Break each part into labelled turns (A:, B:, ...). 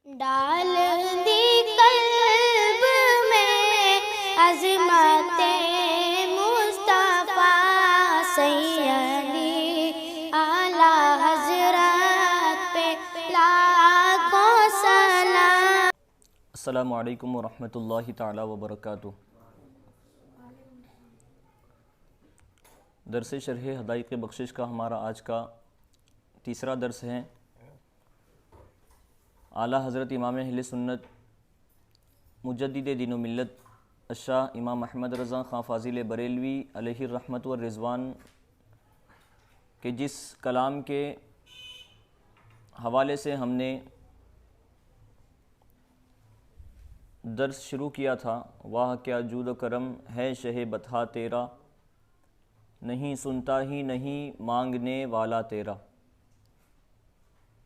A: ڈال دی قلب میں عظمت مصطفیٰ سیدی اعلی حضرت پہ لاکھوں سلام۔
B: السلام علیکم ورحمۃ اللہ تعالی وبرکاتہ۔ درس شرح حدائق بخشش کا ہمارا آج کا تیسرا درس ہے۔ اعلیٰ حضرت امام اہل سنت مجدد دین و ملت الشاہ امام احمد رضا خان فاضل بریلوی علیہ الرحمت والرضوان کے جس کلام کے حوالے سے ہم نے درس شروع کیا تھا، واہ کیا جود و کرم ہے شہ بطحا تیرا، نہیں سنتا ہی نہیں مانگنے والا تیرا۔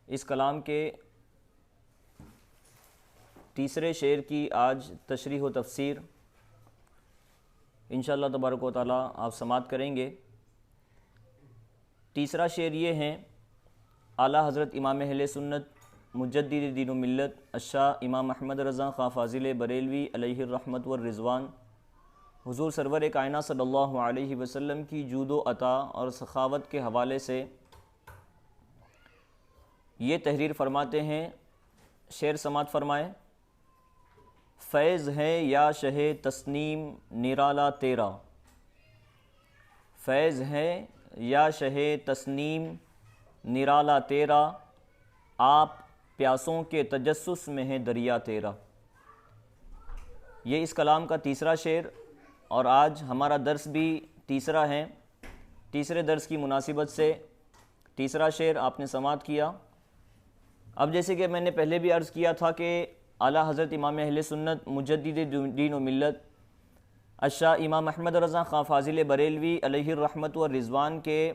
B: اس کلام کے تیسرے شعر کی آج تشریح و تفسیر انشاءاللہ تبارک و تعالیٰ آپ سماعت کریں گے۔ تیسرا شعر یہ ہے: اعلیٰ حضرت امام اہل سنت مجدد دین و ملت الشاہ امام احمد رضا خان فاضل بریلوی علیہ الرحمت والرضوان حضور سرور کائنات صلی اللہ علیہ وسلم کی جود و عطا اور سخاوت کے حوالے سے یہ تحریر فرماتے ہیں۔ شعر سماعت فرمائیں۔ فیض ہے یا شہ تسنیم نرالا تیرا، فیض ہے یا شہ تسنیم نرالا تیرا، آپ پیاسوں کے تجسس میں ہے دریا تیرا۔ یہ اس کلام کا تیسرا شعر اور آج ہمارا درس بھی تیسرا ہے۔ تیسرے درس کی مناسبت سے تیسرا شعر آپ نے سماعت کیا۔ اب جیسے کہ میں نے پہلے بھی عرض کیا تھا کہ اعلیٰ حضرت امام اہل سنت مجدد دین و ملت الشاہ امام احمد رضا خان فاضل بریلوی علیہ الرحمت والرضوان کے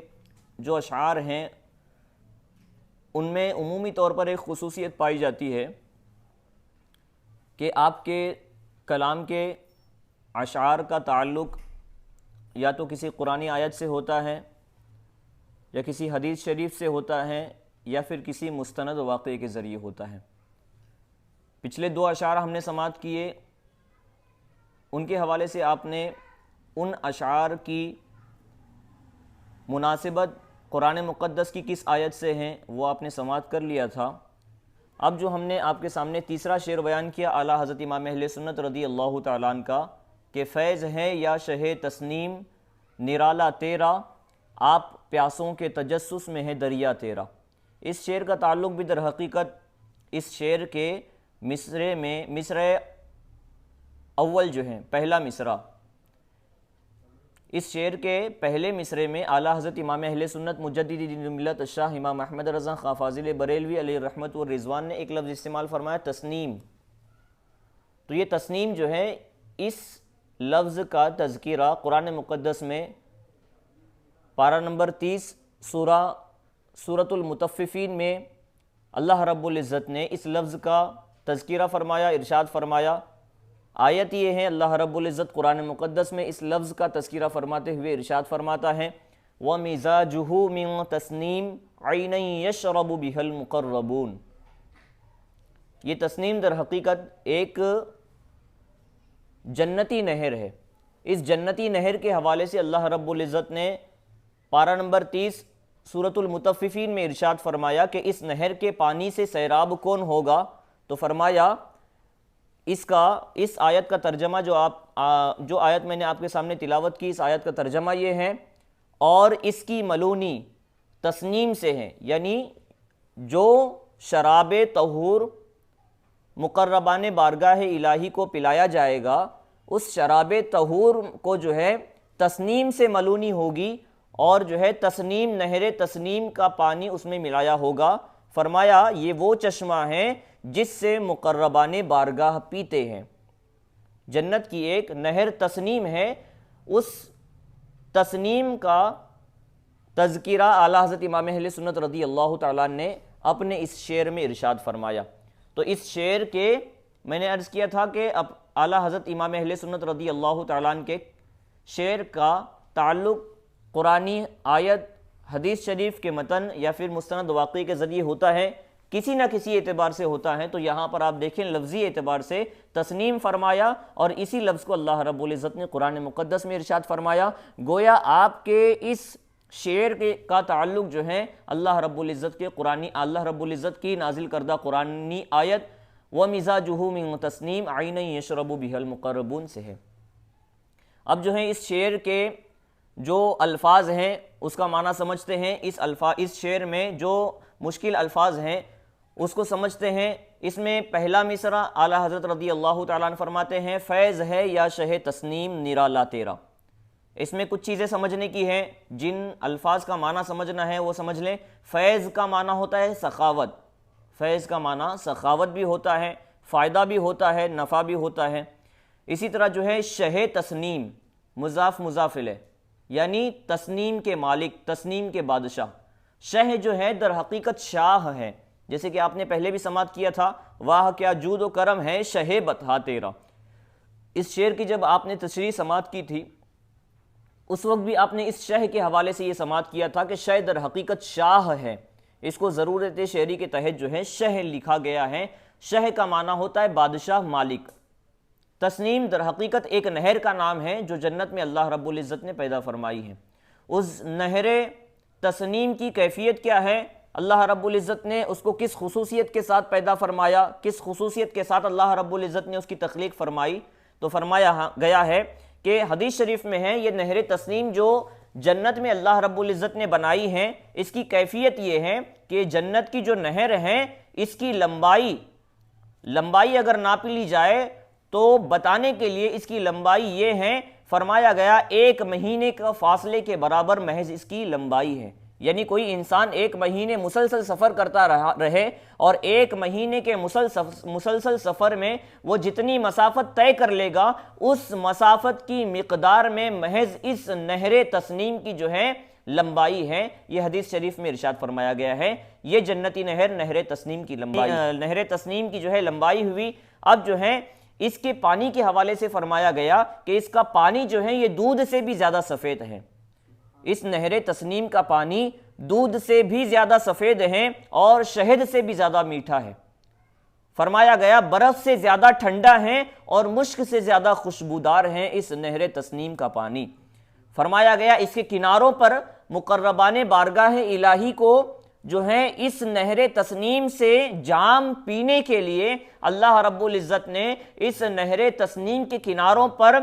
B: جو اشعار ہیں ان میں عمومی طور پر ایک خصوصیت پائی جاتی ہے کہ آپ کے کلام کے اشعار کا تعلق یا تو کسی قرآنی آیت سے ہوتا ہے یا کسی حدیث شریف سے ہوتا ہے یا پھر کسی مستند واقعے کے ذریعے ہوتا ہے۔ پچھلے دو اشعار ہم نے سماعت کیے، ان کے حوالے سے آپ نے ان اشعار کی مناسبت قرآن مقدس کی کس آیت سے ہیں وہ آپ نے سماعت کر لیا تھا۔ اب جو ہم نے آپ کے سامنے تیسرا شعر بیان کیا اعلیٰ حضرت امام اہل سنت رضی اللہ تعالیٰ عنہ کا کہ فیض ہے یا شہ تسنیم نرالا تیرا، آپ پیاسوں کے تجسس میں ہے دریا تیرا۔ اس شعر کا تعلق بھی در حقیقت اس شعر کے مصرع میں مصرع اول جو ہیں پہلا مصرع، اس شعر کے پہلے مصرع میں اعلیٰ حضرت امام اہل سنت مجدد دین و ملت الشاہ امام احمد رضا خان فاضل بریلوی علیہ الرحمت والرضوان نے ایک لفظ استعمال فرمایا تسنیم۔ تو یہ تسنیم جو ہے اس لفظ کا تذکرہ قرآن مقدس میں پارہ نمبر 30 سورۃ المطففین میں اللہ رب العزت نے اس لفظ کا تذکرہ فرمایا، ارشاد فرمایا۔ آیت یہ ہے اللہ رب العزت قرآن مقدس میں اس لفظ کا تذکرہ فرماتے ہوئے ارشاد فرماتا ہے وَمِزَاجُهُ مِن تَسْنِيم عَيْنًا يَشْرَبُ بِهَا الْمُقَرَّبُونَ۔ یہ تسنیم در حقیقت ایک جنتی نہر ہے۔ اس جنتی نہر کے حوالے سے اللہ رب العزت نے پارہ نمبر 30 سورۃ المطففین میں ارشاد فرمایا کہ اس نہر کے پانی سے سیراب کون ہوگا؟ تو فرمایا اس آیت کا ترجمہ جو آیت میں نے آپ کے سامنے تلاوت کی، اس آیت کا ترجمہ یہ ہے اور اس کی ملونی تسنیم سے ہے، یعنی جو شراب طہور مقربان بارگاہ الہی کو پلایا جائے گا اس شراب طہور کو جو ہے تسنیم سے ملونی ہوگی اور جو ہے تسنیم نہر تسنیم کا پانی اس میں ملایا ہوگا۔ فرمایا یہ وہ چشمہ ہے جس سے مقربان بارگاہ پیتے ہیں۔ جنت کی ایک نہر تسنیم ہے، اس تسنیم کا تذکرہ اعلیٰ حضرت امام اہل سنت رضی اللہ تعالیٰ نے اپنے اس شعر میں ارشاد فرمایا۔ تو اس شعر کے میں نے عرض کیا تھا کہ اب اعلیٰ حضرت امام اہل سنت رضی اللہ تعالیٰ عنہ کے شعر کا تعلق قرآنی آیت، حدیث شریف کے متن یا پھر مستند واقعے کے ذریعے ہوتا ہے، کسی نہ کسی اعتبار سے ہوتا ہے، تو یہاں پر آپ دیکھیں لفظی اعتبار سے تسنیم فرمایا، اور اسی لفظ کو اللہ رب العزت نے قرآن مقدس میں ارشاد فرمایا۔ گویا آپ کے اس شعر کا تعلق جو ہے اللہ رب العزت کے اللہ رب العزت کی نازل کردہ قرآنی آیت وَمِزَاجُهُ مِن تَسْنِيمٍ عَيْنًا يَشْرَبُ بِهَا الْمُقَرَّبُونَ سے ہے۔ اب جو ہیں اس شعر کے جو الفاظ ہیں اس کا معنی سمجھتے ہیں۔ اس شعر میں جو مشکل الفاظ ہیں اس کو سمجھتے ہیں۔ اس میں پہلا مصرع اعلیٰ حضرت رضی اللہ تعالیٰ عنہ فرماتے ہیں، فیض ہے یا شہ تسنیم نرالا تیرا۔ اس میں کچھ چیزیں سمجھنے کی ہیں، جن الفاظ کا معنی سمجھنا ہے وہ سمجھ لیں۔ فیض کا معنی ہوتا ہے سخاوت، فیض کا معنی سخاوت بھی ہوتا ہے، فائدہ بھی ہوتا ہے، نفع بھی ہوتا ہے۔ اسی طرح جو ہے شہ تسنیم مضاف مضاف الیہ، یعنی تسنیم کے مالک، تسنیم کے بادشاہ۔ شہ جو ہے در حقیقت شاہ ہے، جیسے کہ آپ نے پہلے بھی سماعت کیا تھا، واہ کیا جود و کرم ہے شہ بطحا تیرا۔ اس شعر کی جب آپ نے تشریح سماعت کی تھی اس وقت بھی آپ نے اس شہ کے حوالے سے یہ سماعت کیا تھا کہ شہ در حقیقت شاہ ہے، اس کو ضرورت شعری کے تحت جو ہے شہ لکھا گیا ہے۔ شہ کا معنی ہوتا ہے بادشاہ، مالک۔ تسنیم در حقیقت ایک نہر کا نام ہے جو جنت میں اللہ رب العزت نے پیدا فرمائی ہے۔ اس نہر تسنیم کی کیفیت کیا ہے؟ اللہ رب العزت نے اس کو کس خصوصیت کے ساتھ پیدا فرمایا، کس خصوصیت کے ساتھ اللہ رب العزت نے اس کی تخلیق فرمائی؟ تو فرمایا گیا ہے کہ حدیث شریف میں ہے یہ نہر تسنیم جو جنت میں اللہ رب العزت نے بنائی ہے، اس کی کیفیت یہ ہے کہ جنت کی جو نہر ہے اس کی لمبائی اگر ناپ لی جائے تو بتانے کے لیے اس کی لمبائی یہ ہے، فرمایا گیا 1 مہینے کا فاصلے کے برابر محض اس کی لمبائی ہے۔ یعنی کوئی انسان 1 مہینے مسلسل سفر کرتا رہے اور 1 مہینے کے مسلسل سفر میں وہ جتنی مسافت طے کر لے گا اس مسافت کی مقدار میں محض اس نہر تسنیم کی جو ہے لمبائی ہے۔ یہ حدیث شریف میں ارشاد فرمایا گیا ہے، یہ جنتی نہر تسنیم کی لمبائی، نہر تسنیم کی جو ہے لمبائی ہوئی۔ اب جو ہے اس کے پانی کے حوالے سے فرمایا گیا کہ اس کا پانی جو ہے یہ دودھ سے بھی زیادہ سفید ہے۔ اس نہر تسنیم کا پانی دودھ سے بھی زیادہ سفید ہے اور شہد سے بھی زیادہ میٹھا ہے۔ فرمایا گیا برف سے زیادہ ٹھنڈا ہے اور مشک سے زیادہ خوشبودار ہے اس نہر تسنیم کا پانی۔ فرمایا گیا اس کے کناروں پر مقربان بارگاہ الہی کو جو ہے اس نہر تسنیم سے جام پینے کے لیے اللہ رب العزت نے اس نہر تسنیم کے کناروں پر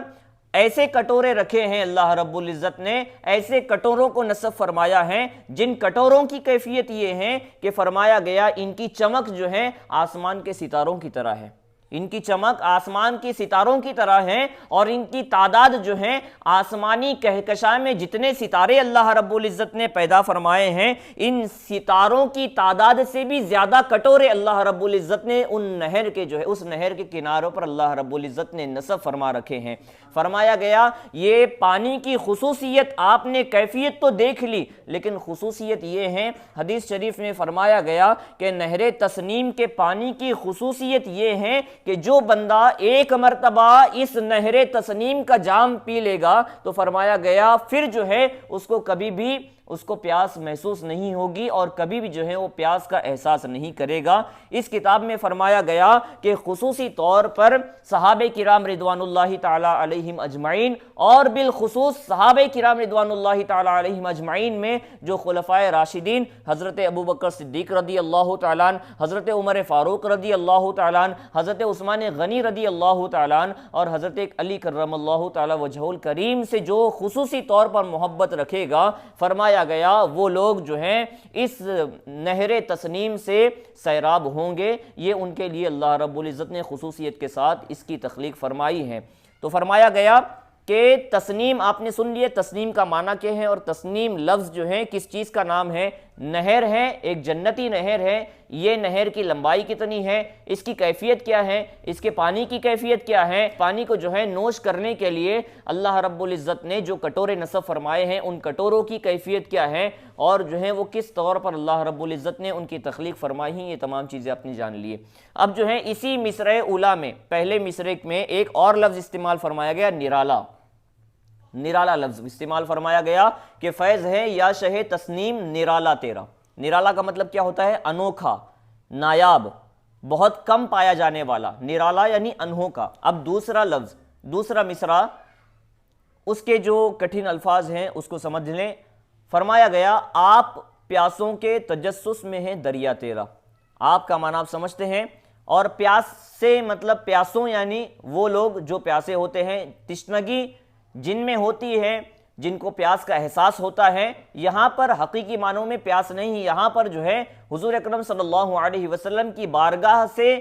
B: ایسے کٹورے رکھے ہیں۔ اللہ رب العزت نے ایسے کٹوروں کو نصب فرمایا ہے جن کٹوروں کی کیفیت یہ ہے کہ فرمایا گیا ان کی چمک جو ہے آسمان کے ستاروں کی طرح ہے، ان کی چمک آسمان کی ستاروں کی طرح ہے، اور ان کی تعداد جو ہے آسمانی کہکشاں میں جتنے ستارے اللہ رب العزت نے پیدا فرمائے ہیں ان ستاروں کی تعداد سے بھی زیادہ کٹورے اللہ رب العزت نے ان نہر کے جو ہے اس نہر کے کناروں پر اللہ رب العزت نے نصب فرما رکھے ہیں۔ فرمایا گیا یہ پانی کی خصوصیت آپ نے کیفیت تو دیکھ لی، لیکن خصوصیت یہ ہے، حدیث شریف میں فرمایا گیا کہ نہر تسنیم کے پانی کی خصوصیت یہ ہے کہ جو بندہ 1 مرتبہ اس نہر تسنیم کا جام پی لے گا تو فرمایا گیا پھر جو ہے اس کو کبھی بھی اس کو پیاس محسوس نہیں ہوگی اور کبھی بھی جو ہے وہ پیاس کا احساس نہیں کرے گا۔ اس کتاب میں فرمایا گیا کہ خصوصی طور پر صحابہ کرام رضوان اللہ تعالی علیہم اجمعین اور بالخصوص صحابہ کرام رضوان اللہ تعالی علیہم اجمعین میں جو خلفائے راشدین حضرت ابوبکر صدیق رضی اللہ تعالیٰ عنہ، حضرت عمر فاروق رضی اللہ تعالیٰ عنہ، حضرت عثمان غنی رضی اللہ تعالیٰ عنہ اور حضرت علی کرم اللہ تعالی وجہہ الکریم سے جو خصوصی طور پر محبت رکھے گا، فرمایا گیا وہ لوگ جو ہیں اس نہر تسنیم سے سیراب ہوں گے۔ یہ ان کے لیے اللہ رب العزت نے خصوصیت کے ساتھ اس کی تخلیق فرمائی ہے۔ تو فرمایا گیا کہ تسنیم آپ نے سن لیے تسنیم کا معنی کیا ہے، اور تسنیم لفظ جو ہے کس چیز کا نام ہے؟ نہر ہے، ایک جنتی نہر ہے۔ یہ نہر کی لمبائی کتنی ہے، اس کی کیفیت کیا ہے، اس کے پانی کی کیفیت کیا ہے؟ پانی کو جو ہے نوش کرنے کے لیے اللہ رب العزت نے جو کٹورے نصب فرمائے ہیں ان کٹوروں کی کیفیت کیا ہے، اور جو ہے وہ کس طور پر اللہ رب العزت نے ان کی تخلیق فرمائی ہیں، یہ تمام چیزیں آپ نے جان لیے۔ اب جو ہے اسی مصرع اولا میں پہلے مصرع میں ایک اور لفظ استعمال فرمایا گیا، نرالا۔ نرالا لفظ استعمال فرمایا گیا کہ فیض ہے یا شہ تسنیم نرالا تیرا۔ نرالا کا مطلب کیا ہوتا ہے؟ انوکھا، نایاب، بہت کم پایا جانے والا، نرالا یعنی انہوکھا۔ اب دوسرا لفظ، دوسرا مصرع، اس کے جو کٹھن الفاظ ہیں اس کو سمجھ لیں۔ فرمایا گیا آپ پیاسوں کے تجسس میں ہیں دریا تیرا۔ آپ کا معنی آپ سمجھتے ہیں، اور پیاس سے مطلب پیاسوں یعنی وہ لوگ جو پیاسے ہوتے ہیں، تشنگی جن میں ہوتی ہے، جن کو پیاس کا احساس ہوتا ہے۔ یہاں پر حقیقی معنوں میں پیاس نہیں، یہاں پر جو ہے حضور اکرم صلی اللہ علیہ وسلم کی بارگاہ سے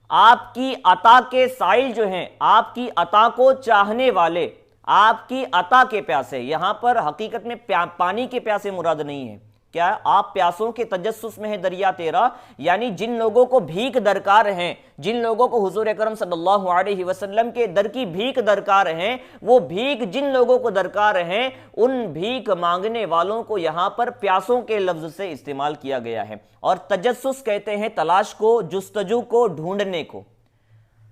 B: آپ کی عطا کے سائل جو ہیں، آپ کی عطا کو چاہنے والے، آپ کی عطا کے پیاسے، یہاں پر حقیقت میں پانی کے پیاسے مراد نہیں ہیں۔ کیا آپ پیاسوں کے تجسس میں ہے دریا تیرا، یعنی جن لوگوں کو بھیک درکار ہیں، جن لوگوں کو حضور اکرم صلی اللہ علیہ وسلم کے در کی بھیک درکار ہیں، وہ بھیک جن لوگوں کو درکار ہیں، ان بھیک مانگنے والوں کو یہاں پر پیاسوں کے لفظ سے استعمال کیا گیا ہے۔ اور تجسس کہتے ہیں تلاش کو، جستجو کو، ڈھونڈنے کو۔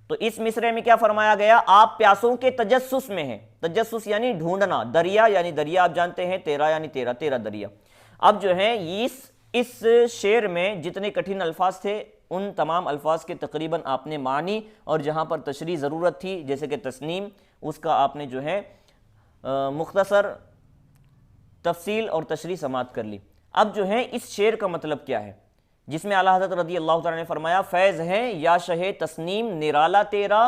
B: تو اس مصرعے میں کیا فرمایا گیا؟ آپ پیاسوں کے تجسس میں ہیں۔ تجسس یعنی ڈھونڈنا، دریا یعنی دریا آپ جانتے ہیں، تیرا یعنی تیرا، تیرا دریا۔ اب جو ہے اس شعر میں جتنے کٹھن الفاظ تھے ان تمام الفاظ کے تقریباً آپ نے معنی اور جہاں پر تشریح ضرورت تھی جیسے کہ تسنیم، اس کا آپ نے جو ہے مختصر تفصیل اور تشریح سماعت کر لی۔ اب جو ہے اس شعر کا مطلب کیا ہے، جس میں اعلیٰ حضرت رضی اللہ تعالیٰ نے فرمایا فیض ہے یا شہ تسنیم نرالا تیرا،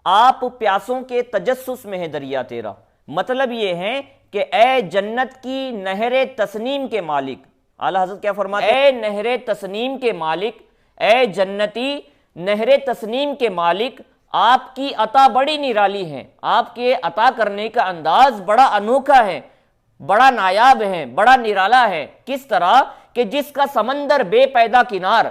B: آپ پیاسوں کے تجسس میں ہے دریا تیرا۔ مطلب یہ ہے کہ اے جنت کی نہر تسنیم کے مالک، اعلیٰ حضرت کیا فرماتے ہیں؟ اے نہر تسنیم کے مالک، اے جنتی نہر تسنیم کے مالک، آپ کی عطا بڑی نرالی ہے، آپ کے عطا کرنے کا انداز بڑا انوکھا ہے، بڑا نایاب ہے، بڑا نرالا ہے۔ کس طرح کہ جس کا سمندر بے پیدا کنار،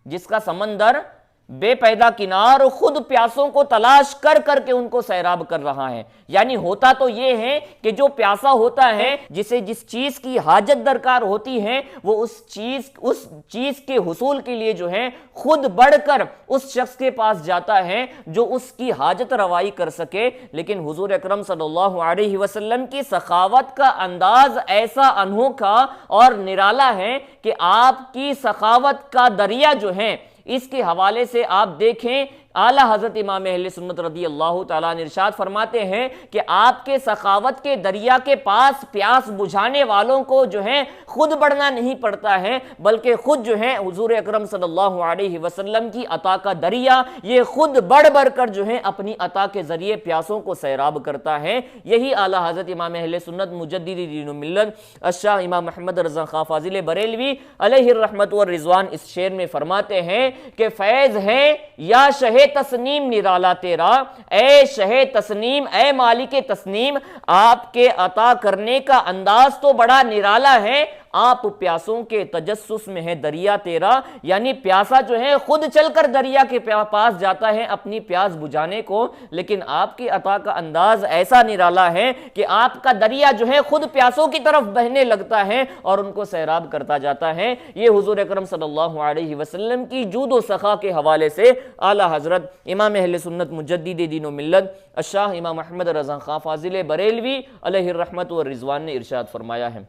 B: جس کا سمندر بے پیدا کنار خود پیاسوں کو تلاش کر کر کے ان کو سیراب کر رہا ہے۔ یعنی ہوتا تو یہ ہے کہ جو پیاسا ہوتا ہے، جسے جس چیز کی حاجت درکار ہوتی ہے، وہ اس چیز کے حصول کے لیے جو ہے خود بڑھ کر اس شخص کے پاس جاتا ہے جو اس کی حاجت روائی کر سکے۔ لیکن حضور اکرم صلی اللہ علیہ وسلم کی سخاوت کا انداز ایسا انوکھا اور نرالا ہے کہ آپ کی سخاوت کا دریا جو ہے، اس کے حوالے سے آپ دیکھیں اعلیٰ حضرت امام اہل سنت رضی اللہ تعالیٰ عنہ ارشاد فرماتے ہیں کہ آپ کے سخاوت کے دریا کے پاس پیاس بجھانے والوں کو جو ہے خود بڑھنا نہیں پڑتا ہے، بلکہ خود جو ہے حضور اکرم صلی اللہ علیہ وسلم کی عطا کا دریا یہ خود بڑھ بڑھ کر جو ہے اپنی عطا کے ذریعے پیاسوں کو سیراب کرتا ہے۔ یہی اعلیٰ حضرت امام اہل سنت مجدد دین و ملت الشاہ امام محمد رضا خان فاضل بریلوی علیہ الرحمت والرضوان اس شعر میں فرماتے ہیں کہ فیض ہے یا شہ تسنیم نرالا تیرا، اے شہ تسنیم، اے مالک تسنیم، آپ کے عطا کرنے کا انداز تو بڑا نرالا ہے، آپ پیاسوں کے تجسس میں ہے دریا تیرا، یعنی پیاسا جو ہے خود چل کر دریا کے پاس جاتا ہے اپنی پیاس بجھانے کو، لیکن آپ کی عطا کا انداز ایسا نرالا ہے کہ آپ کا دریا جو ہے خود پیاسوں کی طرف بہنے لگتا ہے اور ان کو سیراب کرتا جاتا ہے۔ یہ حضور اکرم صلی اللہ علیہ وسلم کی جود و سخا کے حوالے سے اعلیٰ حضرت امام اہل سنت مجدد دین و ملت الشاہ امام محمد رضا خان فاضل بریلوی علیہ الرحمت والرضوان نے ارشاد فرمایا ہے۔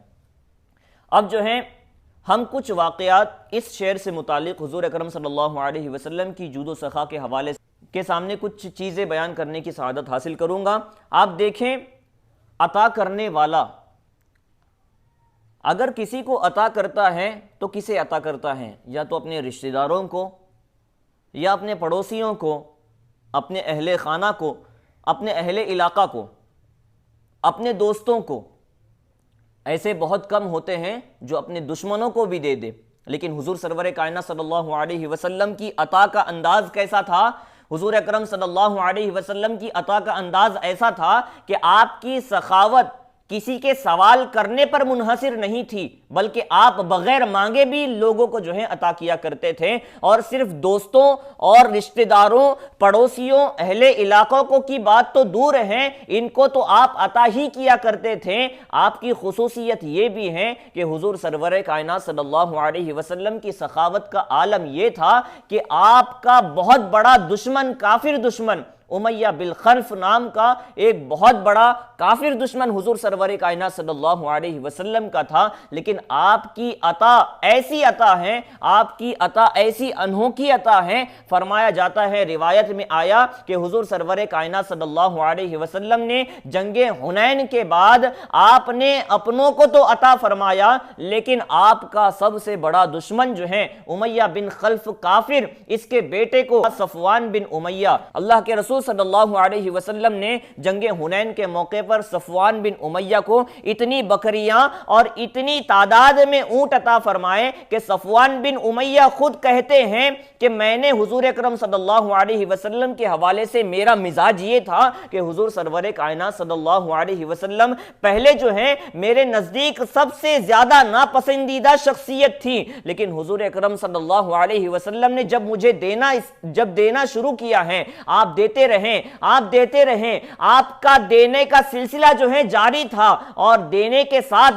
B: اب جو ہے ہم کچھ واقعات اس شعر سے متعلق حضور اکرم صلی اللہ علیہ وسلم کی جود و سخا کے حوالے کے سامنے کچھ چیزیں بیان کرنے کی سعادت حاصل کروں گا۔ آپ دیکھیں، عطا کرنے والا اگر کسی کو عطا کرتا ہے تو کسے عطا کرتا ہے؟ یا تو اپنے رشتہ داروں کو، یا اپنے پڑوسیوں کو، اپنے اہل خانہ کو، اپنے اہل علاقہ کو، اپنے دوستوں کو۔ ایسے بہت کم ہوتے ہیں جو اپنے دشمنوں کو بھی دے دے، لیکن حضور سرور کائنات صلی اللہ علیہ وسلم کی عطا کا انداز کیسا تھا؟ حضور اکرم صلی اللہ علیہ وسلم کی عطا کا انداز ایسا تھا کہ آپ کی سخاوت کسی کے سوال کرنے پر منحصر نہیں تھی، بلکہ آپ بغیر مانگے بھی لوگوں کو جو ہے عطا کیا کرتے تھے، اور صرف دوستوں اور رشتہ داروں، پڑوسیوں، اہل علاقوں کو کی بات تو دور ہے، ان کو تو آپ عطا ہی کیا کرتے تھے۔ آپ کی خصوصیت یہ بھی ہے کہ حضور سرور کائنات صلی اللہ علیہ وسلم کی سخاوت کا عالم یہ تھا کہ آپ کا بہت بڑا دشمن، کافر دشمن، امیہ بالخلف نام کا ایک بہت بڑا کافر دشمن حضور سرور کائنات صلی اللہ علیہ وسلم کا تھا، لیکن آپ کی عطا ایسی عطا ہے، آپ کی عطا ایسی انوکھی عطا ہے، فرمایا جاتا ہے، روایت میں آیا کہ حضور سرور کائنات صلی اللہ علیہ وسلم نے جنگ حنین کے بعد آپ نے اپنوں کو تو عطا فرمایا، لیکن آپ کا سب سے بڑا دشمن جو ہے امیہ بن خلف کافر، اس کے بیٹے کو صفوان بن امیہ، اللہ کے رسول صلی اللہ علیہ وسلم نے جنگ حنین کے موقع پر صفوان بن امیہ کو اتنی بکریاں اور اتنی تعداد میں اونٹ عطا فرمائے کہ صفوان بن امیہ خود کہتے ہیں کہ میں نے حضور اکرم صلی اللہ علیہ وسلم کے حوالے سے میرا مزاج یہ تھا کہ حضور سرور کائنات صلی اللہ علیہ وسلم پہلے جو ہے میرے نزدیک سب سے زیادہ ناپسندیدہ شخصیت تھی، لیکن حضور اکرم صلی اللہ علیہ وسلم نے جب مجھے دینا شروع کیا ہے، آپ دیتے رہیں، آپ کا دینے کا سلسلہ جو ہے جاری تھا، اور دینے کے ساتھ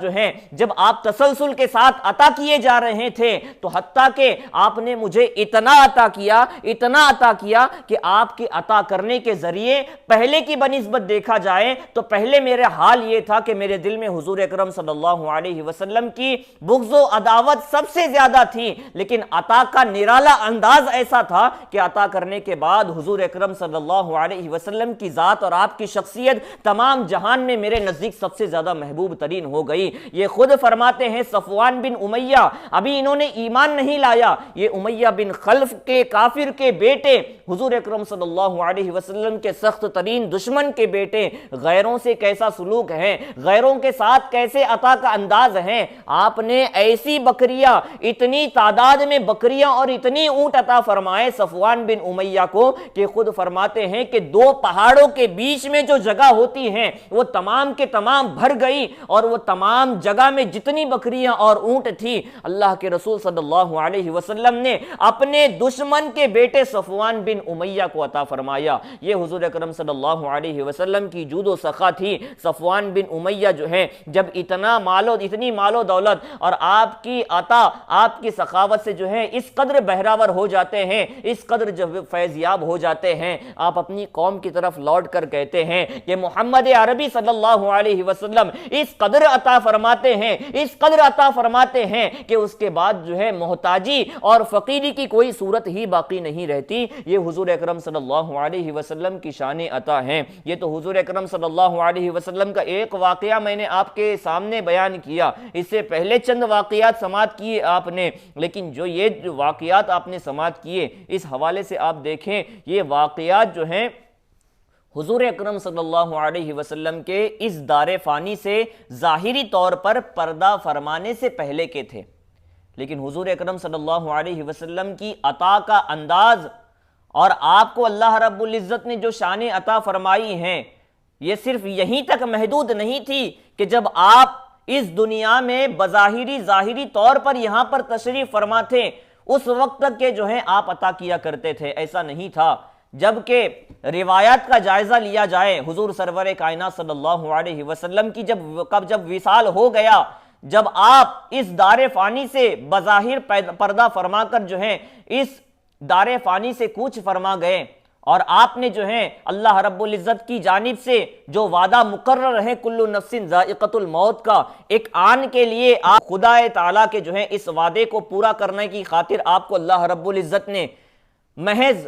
B: جو ہے جب آپ تسلسل کے ساتھ عطا کیے جا رہے تھے تو حتیٰ کہ آپ نے مجھے اتنا عطا کیا کہ آپ کے عطا کرنے کے ذریعے پہلے کی بنسبت دیکھا جائے تو پہلے میرے حال یہ تھا کہ میرے دل میں حضور اکرم صلی اللہ علیہ وسلم کی بغض و عداوت سب سے زیادہ تھی، لیکن عطا کا نرالا انداز ایسا تھا کہ عطا کرنے کے بعد حضور اکرم صلی اللہ علیہ وسلم کی ذات اور آپ کی شخصیت تمام جہان میں میرے نزدیک سب سے زیادہ محبوب ترین ہو گئی۔ یہ خود فرماتے ہیں صفوان بن امیہ، ابھی انہوں نے ایمان نہیں لایا، یہ امیہ بن خلف کے کافر کے بیٹے، حضور اکرم صلی اللہ علیہ وسلم کے سخت ترین دشمن کے بیٹے، غیروں سے کیسا سلوک ہے، غیروں کے ساتھ کیسے عطا کا انداز ہے، آپ نے ایسی بکریاں، اتنی تعداد میں بکریاں اور اتنی اونٹ عطا فرمائے صفوان بن امیہ کو کہ خود فرماتے ہیں کہ دو پہاڑوں کے بیچ میں جو جگہ ہوتی ہیں وہ تمام کے تمام بھر گئی، اور وہ تمام جگہ میں جتنی بکریاں اور اونٹ تھی اللہ کے رسول صلی اللہ علیہ وسلم نے اپنے دشمن کے بیٹے صفوان بن امیہ کو عطا فرمایا۔ یہ حضور اکرم صلی اللہ علیہ وسلم کی جود و سخا تھی۔ صفوان بن امیہ جو ہے جب اتنی مال و دولت اور آپ کی عطا، آپ کی سخاوت سے جو ہے اس قدر بہراور ہو جاتے ہیں، اس قدر جب فیضیاب ہو جاتے ہیں، آپ اپنی قوم کی طرف لوٹ کر کہتے ہیں کہ محمد عربی صلی اللہ علیہ وسلم اس قدر عطا فرماتے ہیں کہ اس کے بعد جو ہے محتاجی اور فقیری کی کوئی صورت ہی باقی نہیں رہتی۔ یہ حضور اکرم صلی اللہ علیہ وسلم کی شان عطا ہیں۔ یہ تو حضور اکرم صلی اللہ علیہ وسلم کا ایک واقعہ میں نے آپ کے سامنے بیان کیا، اس سے پہلے چند واقعات سماعت کیے آپ نے، لیکن یہ واقعات آپ نے سماعت کیے اس حوالے سے آپ دیکھیں، یہ واقعات جو ہیں حضور اکرم صلی اللہ علیہ وسلم کے اس دار فانی سے ظاہری طور پر پردہ فرمانے سے پہلے کے تھے، لیکن حضور اکرم صلی اللہ علیہ وسلم کی عطا کا انداز اور آپ کو اللہ رب العزت نے جو شان عطا فرمائی ہیں، یہ صرف یہیں تک محدود نہیں تھی کہ جب آپ اس دنیا میں ظاہری طور پر یہاں پر تشریف فرما تھے اس وقت تک کہ جو ہے آپ عطا کیا کرتے تھے، ایسا نہیں تھا۔ جبکہ روایات کا جائزہ لیا جائے، حضور سرور کائنات صلی اللہ علیہ وسلم کی جب وصال ہو گیا، جب آپ اس دار فانی سے بظاہر پردہ فرما کر جو ہے اس دار فانی سے کوچ فرما گئے، اور آپ نے جو ہے اللہ رب العزت کی جانب سے جو وعدہ مقرر ہے کل نفس ذائقۃ الموت کا، ایک آن کے لیے آپ خدا تعالیٰ کے جو ہے اس وعدے کو پورا کرنے کی خاطر آپ کو اللہ رب العزت نے محض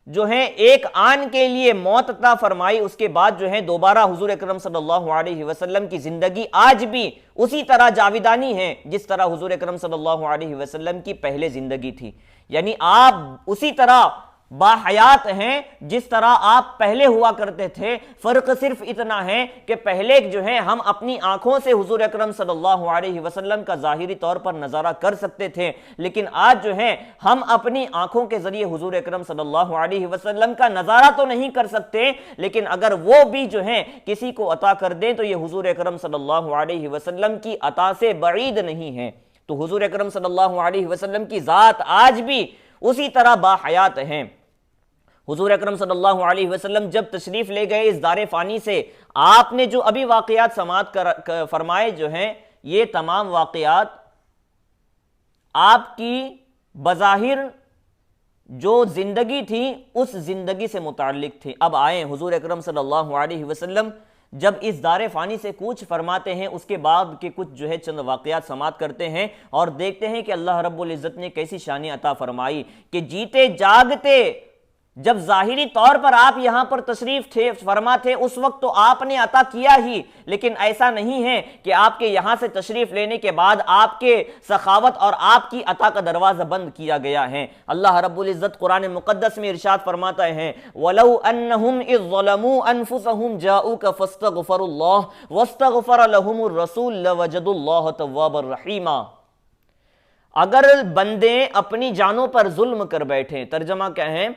B: جو ہے ایک آن کے لیے موت عطا فرمائی، اس کے بعد جو ہے دوبارہ حضور اکرم صلی اللہ علیہ وسلم کی زندگی آج بھی اسی طرح جاویدانی ہے جس طرح حضور اکرم صلی اللہ علیہ وسلم کی پہلے زندگی تھی، یعنی آپ اسی طرح باحیات ہیں جس طرح آپ پہلے ہوا کرتے تھے۔ فرق صرف اتنا ہے کہ پہلے جو ہے ہم اپنی آنکھوں سے حضور اکرم صلی اللہ علیہ وسلم کا ظاہری طور پر نظارہ کر سکتے تھے، لیکن آج جو ہے ہم اپنی آنکھوں کے ذریعے حضور اکرم صلی اللہ علیہ وسلم کا نظارہ تو نہیں کر سکتے، لیکن اگر وہ بھی جو ہے کسی کو عطا کر دیں تو یہ حضور اکرم صلی اللہ علیہ وسلم کی عطا سے بعید نہیں ہے۔ تو حضور اکرم صلی اللہ علیہ وسلم کی ذات آج بھی اسی طرح باحیات ہیں۔ حضور اکرم صلی اللہ علیہ وسلم جب تشریف لے گئے اس دار فانی سے، آپ نے جو ابھی واقعات سماعت فرمائے جو ہیں، یہ تمام واقعات آپ کی بظاہر جو زندگی تھی اس زندگی سے متعلق تھی۔ اب آئیں حضور اکرم صلی اللہ علیہ وسلم جب اس دار فانی سے کوچ فرماتے ہیں، اس کے بعد کے کچھ جو ہے چند واقعات سماعت کرتے ہیں اور دیکھتے ہیں کہ اللہ رب العزت نے کیسی شان عطا فرمائی کہ جیتے جاگتے جب ظاہری طور پر آپ یہاں پر تشریف فرما تھے اس وقت تو آپ نے عطا کیا ہی، لیکن ایسا نہیں ہے کہ آپ کے یہاں سے تشریف لینے کے بعد آپ کے سخاوت اور آپ کی عطا کا دروازہ بند کیا گیا ہے۔ اللہ رب العزت قرآن مقدس میں ارشاد فرماتا ہے وَلَوْ أَنَّهُمْ إِذْ ظَلَمُوا أَنفُسَهُمْ جَاءُوكَ فَاسْتَغْفَرُوا اللَّهَ وَاسْتَغْفَرَ لَهُمُ الرَّسُولُ لَوَجَدُوا اللَّهَ تَوَّابًا رَحِيمًا۔ اگر بندے اپنی جانوں پر ظلم کر بیٹھیں، ترجمہ کیا ہے؟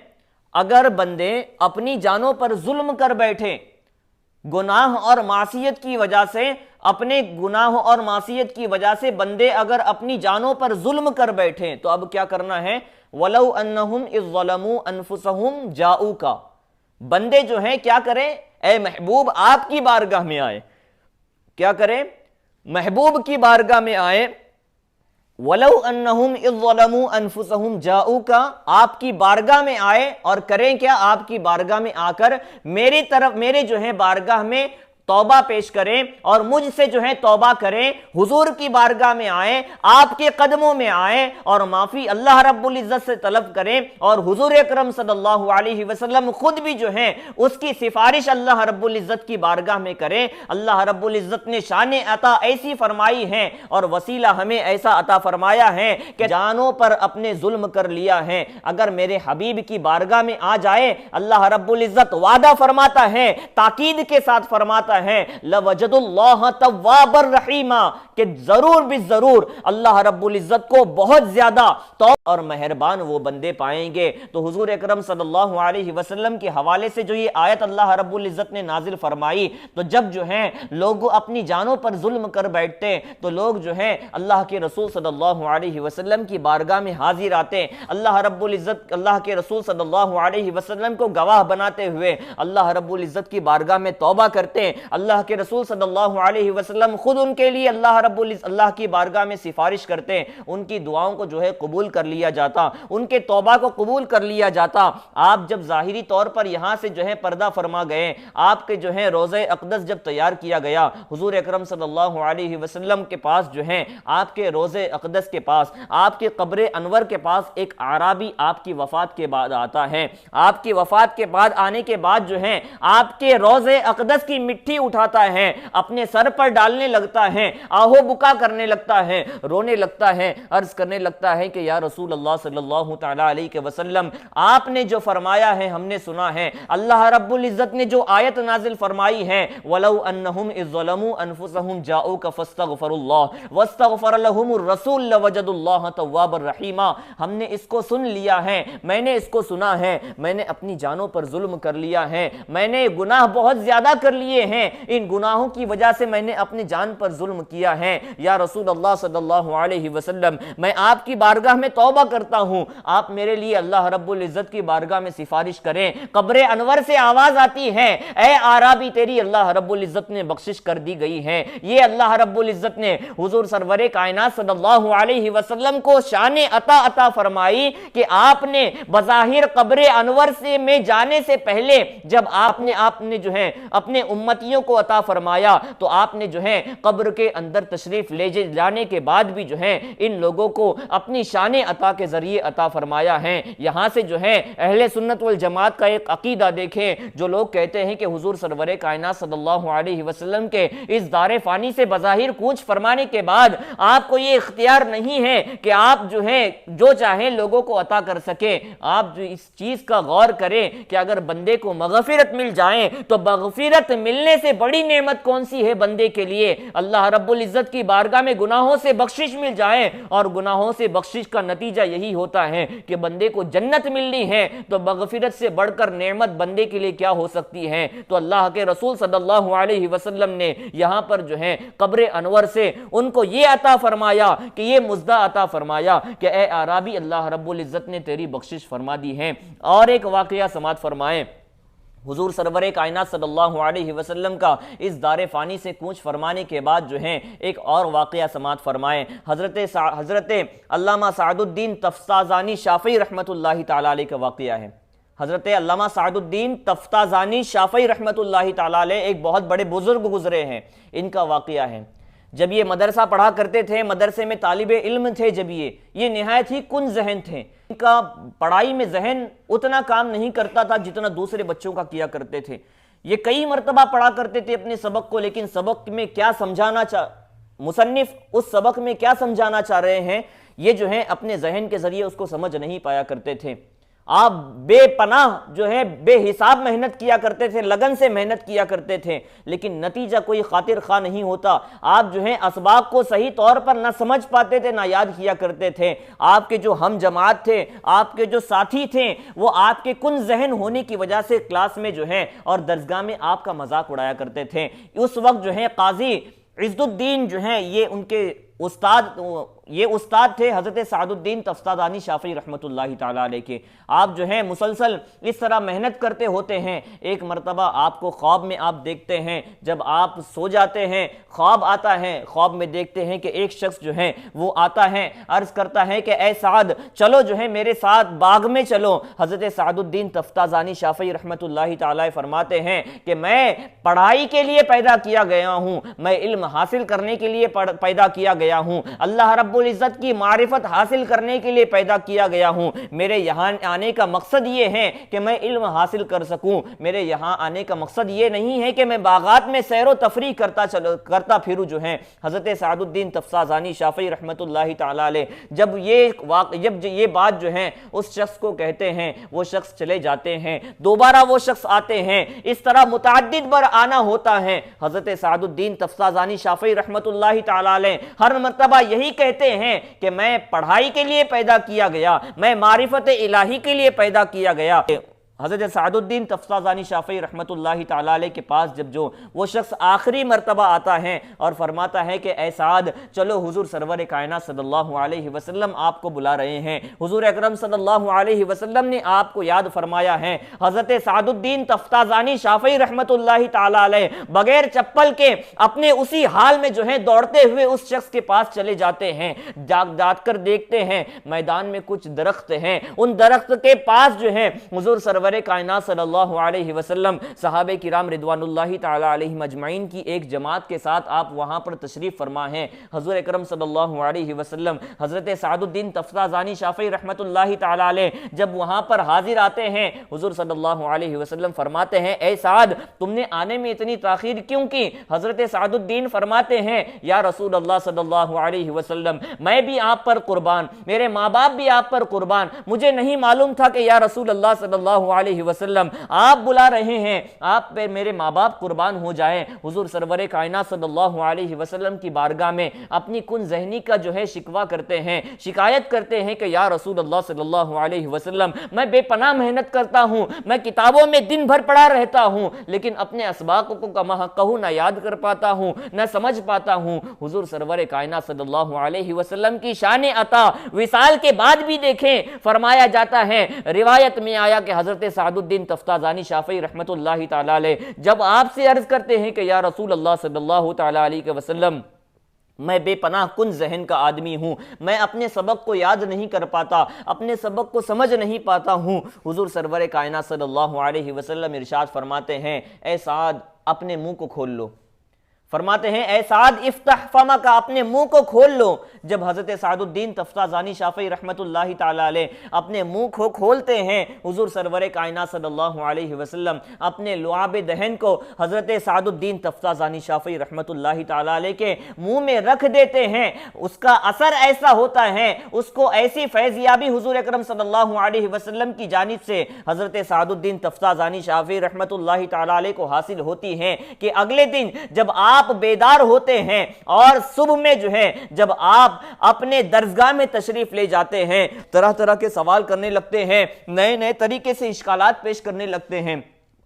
B: اگر بندے اپنی جانوں پر ظلم کر بیٹھے، گناہ اور معصیت کی وجہ سے، اپنے گناہ اور معصیت کی وجہ سے بندے اگر اپنی جانوں پر ظلم کر بیٹھیں تو اب کیا کرنا ہے؟ وَلَوْ أَنَّهُمْ إِذْ ظَلَمُوا أَنفُسَهُمْ جَاءُوكَ، بندے جو ہیں کیا کریں؟ اے محبوب آپ کی بارگاہ میں آئے، کیا کریں؟ محبوب کی بارگاہ میں آئے۔ وَلَوْ أَنَّهُمْ إِذْ ظَلَمُوا أَنفُسَهُمْ جَاءُوكَ، آپ کی بارگاہ میں آئے اور کریں کیا؟ آپ کی بارگاہ میں آ کر میرے جو ہے بارگاہ میں توبہ پیش کریں اور مجھ سے جو ہے توبہ کریں، حضور کی بارگاہ میں آئیں، آپ کے قدموں میں آئیں اور معافی اللہ رب العزت سے طلب کریں، اور حضور اکرم صلی اللہ علیہ وسلم خود بھی جو ہے اس کی سفارش اللہ رب العزت کی بارگاہ میں کریں۔ اللہ رب العزت نے شان عطا ایسی فرمائی ہے اور وسیلہ ہمیں ایسا عطا فرمایا ہے کہ جانوں پر اپنے ظلم کر لیا ہے، اگر میرے حبیب کی بارگاہ میں آ جائے، اللہ رب العزت وعدہ فرماتا ہے، تاکید کے ساتھ فرماتا ہے لَوَجَدُ اللَّهَ تَوَّابًا رَحِيمًا، کہ ضرور بھی ضرور اللہ رب العزت کو بہت زیادہ توبہ اور مہربان وہ بندے پائیں گے۔ تو حضور اکرم صلی اللہ علیہ وسلم کے حوالے سے جو یہ آیت اللہ رب العزت نے نازل فرمائی، تو جب جو ہے لوگ اپنی جانوں پر ظلم کر بیٹھتے تو لوگ جو ہے اللہ کے رسول صلی اللہ علیہ وسلم کی بارگاہ میں حاضر آتے، اللہ رب العزت اللہ کے رسول صلی اللہ علیہ وسلم کو گواہ بناتے ہوئے اللہ رب العزت کی بارگاہ میں توبہ کرتے، اللہ کے رسول صلی اللہ علیہ وسلم خود ان کے لیے اللہ کی بارگاہ میں سفارش کرتے، ان کی دعاؤں کو جو ہے قبول کر لیا جاتا، ان کے توبہ کو قبول کر لیا جاتا۔ آپ جب ظاہری طور پر یہاں سے جو ہے پردہ فرما گئے، آپ کے جو ہے روضہ اقدس جب تیار کیا گیا، حضور اکرم صلی اللہ علیہ وسلم کے پاس جو ہے آپ کے روضہ اقدس کے پاس، آپ کے قبر انور کے پاس ایک اعرابی آپ کی وفات کے بعد آتا ہے۔ آپ کی وفات کے بعد آنے کے بعد جو ہے آپ کے روضہ اقدس کی مٹی اٹھاتا ہے، اپنے سر پر ڈالنے لگتا ہے، آہو بکا کرنے لگتا ہے، رونے لگتا ہے، عرض کرنے لگتا ہے کہ یا رسول اللہ صلی اللہ تعالی علیہ وسلم، آپ نے جو فرمایا ہے ہم نے سنا ہے، اللہ رب العزت نے جو آیت نازل فرمائی ہے وَلَوْ أَنَّهُمْ إِذْ ظَلَمُوا أَنفُسَهُمْ جَاءُوكَ فَاسْتَغْفَرُوا اللَّهَ وَاسْتَغْفَرَ لَهُمُ الرَّسُولُ لَوَجَدُوا اللَّهَ تَوَّابًا رَحِيمًا۔ ہم نے اس کو سن لیا ہے، میں نے اس کو سنا ہے، میں نے اپنی جانوں پر ظلم کر لیا ہے، میں نے گناہ بہت زیادہ کر لیے ہیں، ان گناہوں کی وجہ سے میں نے اپنی جان پر ظلم کیا ہے، یا رسول اللہ صلی اللہ علیہ وسلم میں آپ کی بارگاہ میں توبہ کرتا ہوں، آپ میرے لیے اللہ رب العزت کی بارگاہ میں سفارش کریں۔ قبر انور سے آواز آتی ہے اے اعرابی تیری اللہ رب العزت نے بخشش کر دی گئی ہے۔ یہ اللہ رب العزت نے حضور سرور کائنات صلی اللہ علیہ وسلم کو شان عطا فرمائی کہ آپ نے بظاہر قبر انور سے میں جانے سے پہلے جب آپ نے جو ہے اپنے امتیوں کو عطا فرمایا تو آپ نے جو ہے قبر کے اندر تشریف لے جانے کے بعد بھی جو ہے ان لوگوں کو اپنی شان عطا کے ذریعے عطا فرمایا ہے۔ یہاں سے جو ہے اہل سنت والجماعت کا ایک عقیدہ دیکھیں، جو لوگ کہتے ہیں کہ حضور سرور کائنات صلی اللہ علیہ وسلم کے اس دار فانی سے بظاہر کوچ فرمانے کے بعد آپ کو یہ اختیار نہیں ہے کہ آپ جو ہے جو چاہیں لوگوں کو عطا کر سکیں۔ آپ جو اس چیز کا غور کریں کہ اگر بندے کو مغفرت مل جائے تو مغفرت ملنے سے بڑی نعمت کون سی ہے بندے کے لیے؟ اللہ رب العزت کی بارگاہ میں گناہوں سے بخشش مل جائے، اور گناہوں سے بخشش کا نتیجہ یہی ہوتا ہے کہ بندے کو جنت ملنی ہے، تو مغفرت سے بڑھ کر نعمت بندے کے لیے کیا ہو سکتی ہے؟ تو اللہ کے رسول صلی اللہ علیہ وسلم نے یہاں پر جو ہے قبر انور سے ان کو یہ عطا فرمایا کہ یہ مزدہ عطا فرمایا کہ اے اعرابی اللہ رب العزت نے تیری بخشش فرما دی ہے۔ اور ایک واقعہ سماعت فرمائیں، حضور سرور کائنات صلی اللہ علیہ وسلم کا اس دار فانی سے کوچ فرمانے کے بعد جو ہیں ایک اور واقعہ سماعت فرمائیں۔ حضرت علامہ سعد الدین تفتازانی شافعی رحمۃ اللہ تعالی علیہ کا واقعہ ہے۔ حضرت علامہ سعد الدین تفتازانی شافعی رحمۃ اللہ تعالی علیہ ایک بہت بڑے بزرگ گزرے ہیں، ان کا واقعہ ہے۔ جب یہ مدرسہ پڑھا کرتے تھے، مدرسے میں طالب علم تھے، جب یہ نہایت ہی کن ذہن تھے، ان کا پڑھائی میں ذہن اتنا کام نہیں کرتا تھا جتنا دوسرے بچوں کا کیا کرتے تھے۔ یہ کئی مرتبہ پڑھا کرتے تھے اپنے سبق کو، لیکن سبق میں کیا مصنف اس سبق میں کیا سمجھانا چاہ رہے ہیں، یہ جو ہے اپنے ذہن کے ذریعے اس کو سمجھ نہیں پایا کرتے تھے۔ آپ بے پناہ جو ہے بے حساب محنت کیا کرتے تھے، لگن سے محنت کیا کرتے تھے، لیکن نتیجہ کوئی خاطر خواہ نہیں ہوتا۔ آپ جو ہے اسباق کو صحیح طور پر نہ سمجھ پاتے تھے، نہ یاد کیا کرتے تھے۔ آپ کے جو ہم جماعت تھے، آپ کے جو ساتھی تھے، وہ آپ کے کن ذہن ہونے کی وجہ سے کلاس میں جو ہے اور درسگاہ میں آپ کا مذاق اڑایا کرتے تھے۔ اس وقت جو ہے قاضی عز الدین جو ہیں یہ ان کے استاد تھے، حضرت سعد الدین تفتازانی شافعی رحمۃ اللہ تعالی علیہ کے۔ آپ جو ہیں مسلسل اس طرح محنت کرتے ہوتے ہیں، ایک مرتبہ آپ کو خواب میں آپ دیکھتے ہیں، جب آپ سو جاتے ہیں خواب آتا ہے، خواب میں دیکھتے ہیں کہ ایک شخص جو ہے وہ آتا ہے، عرض کرتا ہے کہ اے سعد چلو جو ہے میرے ساتھ باغ میں چلو۔ حضرت سعد الدین تفتازانی شافعی رحمۃ اللہ تعالی فرماتے ہیں کہ میں پڑھائی کے لیے پیدا کیا گیا ہوں، میں علم حاصل کرنے کے لیے پیدا کیا گیا ہوں، اللہ رب العزت کی معرفت حاصل کرنے کے لیے پیدا کیا گیا ہوں۔ میرے یہاں آنے کا مقصد یہ ہے کہ میں علم حاصل کر سکوں، میرے یہاں آنے کا مقصد یہ نہیں ہے کہ میں باغات میں سیر و تفریح کرتا پھروں۔ جو ہے حضرت سعد الدین تفتازانی شافعی رحمۃ اللہ تعالی علیہ جب یہ بات جو ہے اس شخص کو کہتے ہیں، وہ شخص چلے جاتے ہیں، دوبارہ وہ شخص آتے ہیں، اس طرح متعدد بار آنا ہوتا ہے۔ حضرت سعد الدین تفتازانی شافعی رحمۃ اللہ تعالی علیہ ہر مرتبہ یہی کہتے ہیں کہ میں پڑھائی کے لیے پیدا کیا گیا، میں معرفت الہی کے لیے پیدا کیا گیا۔ حضرت سعد الدین تفتازانی شافعی رحمۃ اللہ تعالی علیہ کے پاس جب جو وہ شخص آخری مرتبہ آتا ہے اور فرماتا ہے کہ اے سعد چلو حضور سرور کائنات صلی اللہ علیہ وسلم آپ کو بلا رہے ہیں، حضور اکرم صلی اللہ علیہ وسلم نے آپ کو یاد فرمایا ہے۔ حضرت سعد الدین تفتازانی شافعی رحمۃ اللہ تعالی علیہ بغیر چپل کے اپنے اسی حال میں جو ہے دوڑتے ہوئے اس شخص کے پاس چلے جاتے ہیں، جا کر دیکھتے ہیں میدان میں کچھ درخت ہیں، ان درخت کے پاس جو ہے حضور سرور کائنات صلی اللہ علیہ وسلم، صحابہ کرام رضوان اللہ تعالی علیہم اجمعین کی ایک جماعت کے ساتھ آپ وہاں پر تشریف فرما ہیں۔ حضور اکرم صلی اللہ علیہ وسلم حضرت سعد الدین تفتازانی شافعی رحمۃ اللہ تعالی علیہ جب وہاں پر حاضر آتے ہیں، حضور صلی اللہ علیہ وسلم فرماتے ہیں اے سعد تم نے آنے میں اتنی تاخیر کیوں کی؟ حضرت سعد الدین فرماتے ہیں یا رسول اللہ صلی اللہ علیہ وسلم میں بھی آپ پر قربان، میرے ماں باپ بھی آپ پر قربان، مجھے نہیں معلوم تھا کہ یا رسول اللہ صلی اللہ علیہ وسلم آپ بلا رہے ہیں، آپ پہ میرے ماں باپ قربان ہو جائیں۔ حضور سرور کائنات صلی اللہ علیہ وسلم کی بارگاہ میں اپنی کن ذہنی کا جو ہے شکوہ کرتے ہیں، شکایت کرتے ہیں کہ یا رسول اللہ صلی اللہ علیہ وسلم میں بے پناہ محنت کرتا ہوں، میں کتابوں میں دن بھر پڑھا رہتا ہوں، لیکن اپنے اسباق کو کہوں نہ یاد کر پاتا ہوں، نہ سمجھ پاتا ہوں۔ حضور سرور کائنات صلی اللہ علیہ وسلم کی شان عطا وصال کے بعد بھی دیکھیں، فرمایا جاتا ہے، روایت میں آیا کہ حضرت سعد الدین تفتازانی شافعی رحمۃ اللہ تعالی علیہ جب آپ سے عرض کرتے ہیں کہ یا رسول اللہ صلی اللہ تعالی علیہ وسلم میں بے پناہ کن ذہن کا آدمی ہوں، میں اپنے سبق کو یاد نہیں کر پاتا، اپنے سبق کو سمجھ نہیں پاتا ہوں، حضور سرور کائنات صلی اللہ علیہ وسلم ارشاد فرماتے ہیں اے سعد اپنے منہ کو کھول لو، فرماتے ہیں اے سعد افتح فمک، اپنے منہ کو کھول لو۔ جب حضرت سعد الدین تفتازانی شافعی رحمۃ اللہ تعالی علیہ اپنے منہ کو کھولتے ہیں، حضور سرور کائنات صلی اللہ علیہ وسلم اپنے لعاب دہن کو حضرت سعد الدین تفتازانی شافعی رحمۃ اللہ تعالی علیہ کے منہ میں رکھ دیتے ہیں، اس کا اثر ایسا ہوتا ہے، اس کو ایسی فیضیابی حضور اکرم صلی اللہ علیہ وسلم کی جانب سے حضرت سعد الدین تفتازانی شافعی رحمۃ اللہ تعالی علیہ کو حاصل ہوتی ہے کہ اگلے دن جب آپ بیدار ہوتے ہیں اور صبح میں جو ہے جب آپ اپنے درسگاہ میں تشریف لے جاتے ہیں، طرح طرح کے سوال کرنے لگتے ہیں، نئے نئے طریقے سے اشکالات پیش کرنے لگتے ہیں،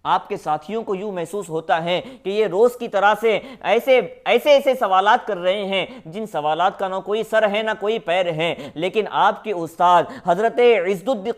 B: آپ کے ساتھیوں کو یوں محسوس ہوتا ہے کہ یہ روز کی طرح سے ایسے سوالات کر رہے ہیں جن سوالات کا نہ کوئی سر ہے نہ کوئی پیر ہے، لیکن آپ کے استاد حضرت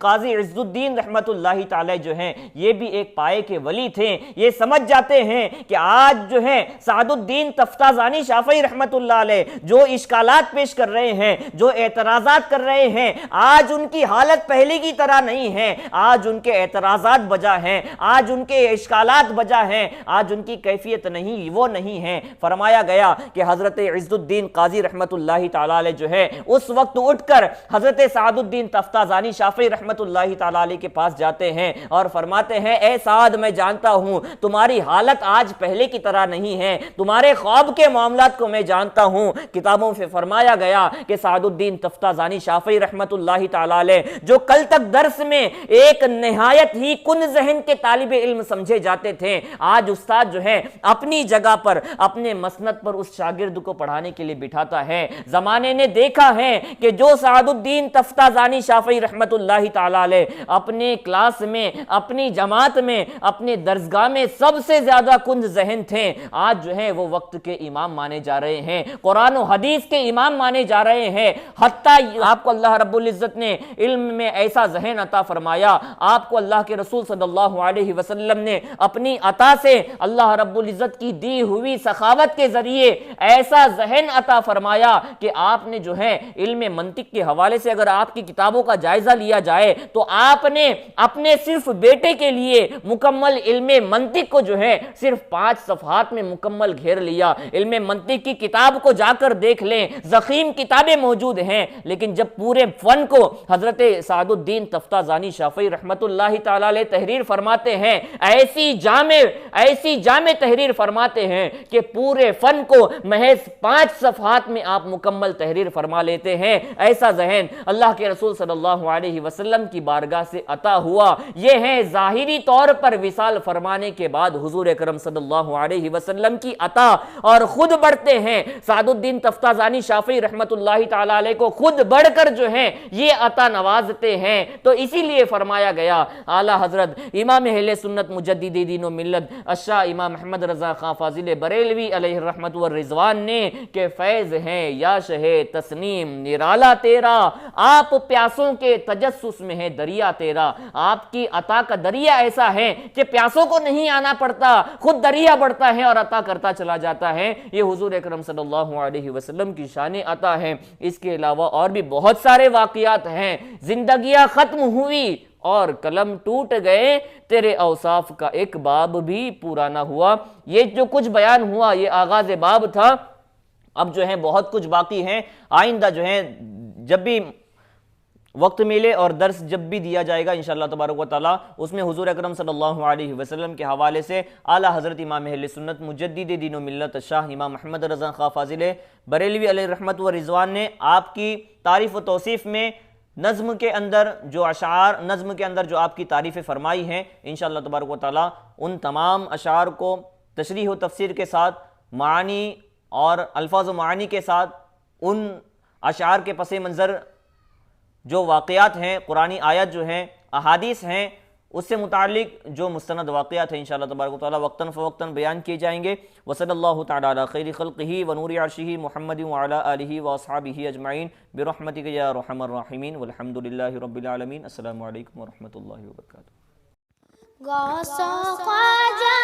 B: قاضی عز الدین رحمت اللہ تعالی جو ہیں یہ بھی ایک پائے کے ولی تھے، یہ سمجھ جاتے ہیں کہ آج جو ہے سعد الدین تفتازانی شافعی رحمت اللہ علیہ جو اشکالات پیش کر رہے ہیں، جو اعتراضات کر رہے ہیں، آج ان کی حالت پہلے کی طرح نہیں ہے، آج ان کے اعتراضات بجا ہیں، آج ان کے اشکالات بجا ہیں، آج ان کی کیفیت نہیں وہ نہیں ہے۔ فرمایا گیا کہ حضرت عز الدین قاضی رحمت اللہ تعالی علیہ جو ہے اس وقت اٹھ کر حضرت سعد الدین تفتازانی شافعی رحمت اللہ تعالی علیہ کے پاس جاتے ہیں اور فرماتے ہیں اے سعد میں جانتا ہوں تمہاری حالت آج پہلے کی طرح نہیں ہے، تمہارے خواب کے معاملات کو میں جانتا ہوں۔ کتابوں سے فرمایا گیا کہ سعد الدین تفتازانی شافعی رحمت اللہ تعالی علیہ جو کل تک درس میں ایک نہایت ہی کن ذہن کے طالب علم سمجھے جاتے تھے، آج استاد جو ہے اپنی جگہ پر اپنے مسند پر اس شاگرد کو پڑھانے کے لیے بٹھاتا ہے۔ زمانے نے دیکھا ہے کہ جو سعد الدین تفتازانی شافعی رحمت اللہ تعالی علیہ اپنے کلاس میں، اپنی جماعت میں، اپنے درسگاہ میں سب سے زیادہ کنز ذہن تھے، آج جو ہے وہ وقت کے امام مانے جا رہے ہیں، قرآن و حدیث کے امام مانے جا رہے ہیں، حتیٰ آپ کو اللہ رب العزت نے علم میں ایسا ذہن عطا فرمایا، آپ کو اللہ کے رسول صلی اللہ علیہ وسلم نے اپنی عطا سے اللہ رب العزت کی دی ہوئی سخاوت کے ذریعے ایسا ذہن عطا فرمایا کہ آپ نے جو ہے علم منطق کے حوالے سے اگر آپ کی کتابوں کا جائزہ لیا جائے تو آپ نے اپنے صرف بیٹے کے لیے مکمل علم منطق کو جو ہے صرف 5 صفحات میں مکمل گھیر لیا۔ علم منطق کی کتاب کو جا کر دیکھ لیں، ضخیم کتابیں موجود ہیں، لیکن جب پورے فن کو حضرت سعد الدین تفتازانی شافعی رحمت اللہ تعالی علیہ تحریر فرماتے ہیں، ایسی جامع تحریر فرماتے ہیں کہ پورے فن کو محض 5 صفحات میں آپ مکمل تحریر فرما لیتے ہیں۔ ایسا ذہن اللہ کے رسول صلی اللہ علیہ وسلم کی بارگاہ سے عطا ہوا، یہ ہے ظاہری طور پر وصال فرمانے کے بعد حضور اکرم صلی اللہ علیہ وسلم کی عطا، اور خود بڑھتے ہیں سعد الدین تفتازانی شافعی رحمت اللہ تعالی علیہ کو خود بڑھ کر جو ہے یہ عطا نوازتے ہیں۔ تو اسی لیے فرمایا گیا اعلیٰ حضرت امام اہل سنت مجدد دین و ملت الشاہ امام محمد رضا خان فاضل بریلوی علیہ الرحمت والرضوان نے کہ فیض ہیں یا شہ تسنیم نرالا تیرا، آپ پیاسوں کے تجسس میں ہے دریا تیرا، آپ کی عطا کا دریا ایسا ہے کہ پیاسوں کو نہیں آنا پڑتا، خود دریا بڑھتا ہے اور عطا کرتا چلا جاتا ہے۔ یہ حضور اکرم صلی اللہ علیہ وسلم کی شان عطا ہے۔ اس کے علاوہ اور بھی بہت سارے واقعات ہیں، زندگیاں ختم ہوئی اور قلم ٹوٹ گئے، تیرے اوصاف کا ایک باب بھی پورا نہ ہوا۔ یہ جو کچھ بیان ہوا یہ آغاز باب تھا، اب جو ہے بہت کچھ باقی ہیں۔ آئندہ جو ہے جب بھی وقت ملے اور درس جب بھی دیا جائے گا انشاءاللہ تبارک و تعالی، اس میں حضور اکرم صلی اللہ علیہ وسلم کے حوالے سے اعلیٰ حضرت امام اہل سنت مجدد دین و ملت شاہ امام محمد رضا خان فاضل بریلوی علیہ الرحمت و رضوان نے آپ کی تعریف و توصیف میں نظم کے اندر جو اشعار، نظم کے اندر جو آپ کی تعریفیں فرمائی ہیں، انشاءاللہ تبارک و تعالی ان تمام اشعار کو تشریح و تفسیر کے ساتھ، معانی اور الفاظ و معانی کے ساتھ، ان اشعار کے پس منظر جو واقعات ہیں، قرآنی آیت جو ہیں، احادیث ہیں، اس سے متعلق جو مستند واقعات ہیں انشاءاللہ تبارک و تعالی وقتاً فوقتاً بیان کیے جائیں گے۔ وصلی اللہ تعالی علی خیر خلقہ ونور عرشہ محمد وعلی آلہ واصحابہ اجمعین برحمتک یا ارحم الراحمین والحمد للہ رب العالمین۔ السلام علیکم ورحمۃ اللہ وبرکاتہ۔
A: غوث و خواجہ